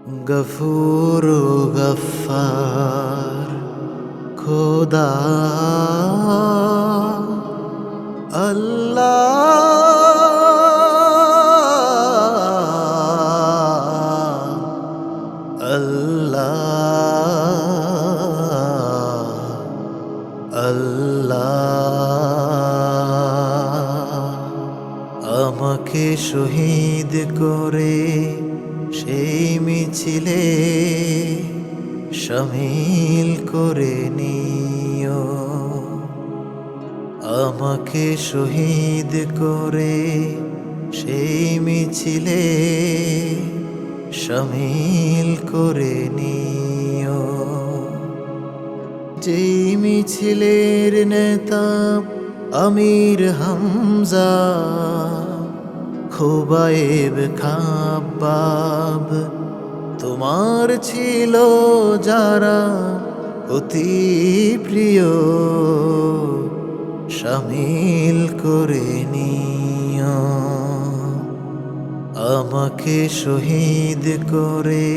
গফুর গফ্ফার খোদা আল্লাহ আল্লাহ আল্লাহ। আমাকে শহীদ করে সেই মিছিলে শামিল করে নিও। আমাকে শহীদ করে সেই মিছিলে শামিল করে নিও। যেই মিছিলের নেতা আমির হামজা, খুবাইব খাব্বাব তোমার ছিল যারা অতি প্রিয়, শামিল করে নিও। আমাকে শহীদ করে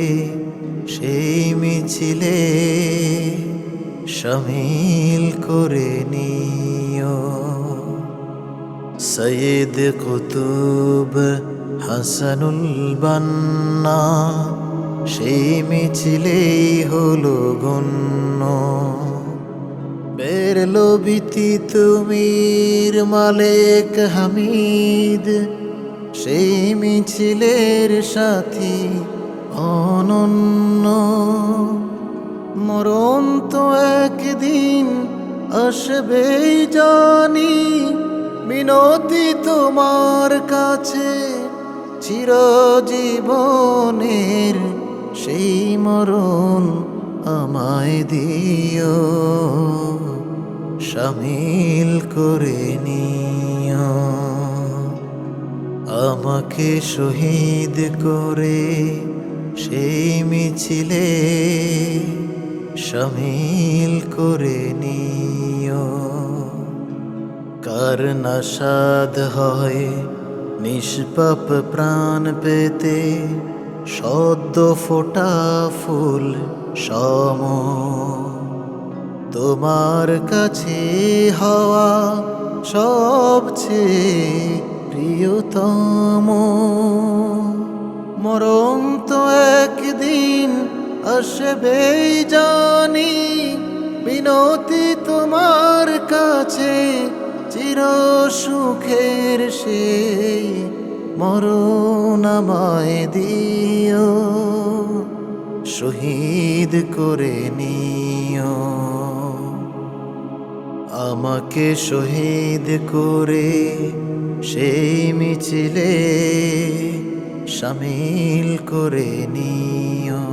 সেই মিছিলে শামিল করে নিও। সৈয়দ কুতুব হাসানুল বান্না সেই মিছিলেই হলো গণ্য। বেরলো বিতি তুমির মালেক হামিদ সেই মিছিলের সাথী অনন্য। মরণ তো একদিন আসবেই জানি, মিনতি তোমার কাছে চিরজীবনের সেই মরণ আমায় দিও, শামিল করে নিও। আমাকে শহীদ করে সেই মিছিলে শামিল করে নিও। কার নাসাদ হয় নিষ্পাপ প্রাণ পেতে সদ্য ফোটা ফুল সম, তোমার কাছে হওয়া সবচেয়ে প্রিয়তম। মরণ তো একদিন আসবেই জানি, বিনতি তোমার কাছে চির সুখের সেই মরণ আমায় দিও, শহীদ করে নিও। আমাকে শহীদ করে সেই মিছিলে শামিল করে নিও।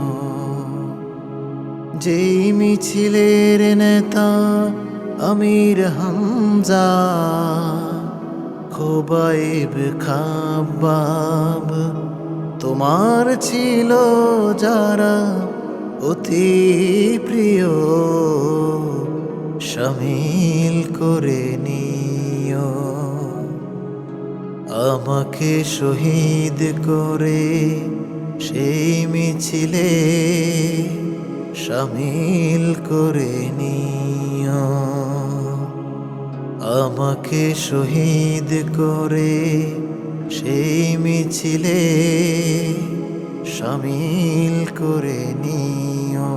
যেই মিছিলের নেতা আমির হামজা, খুবাইব খাব্বাব তোমার ছিল যারা অতি প্রিয়, শামিল করে নিও। আমাকে শহীদ করে সেই মিছিলে শামিল করে নিও। আমাকে শহীদ করে সেই মিছিলে শামিল করে নিও।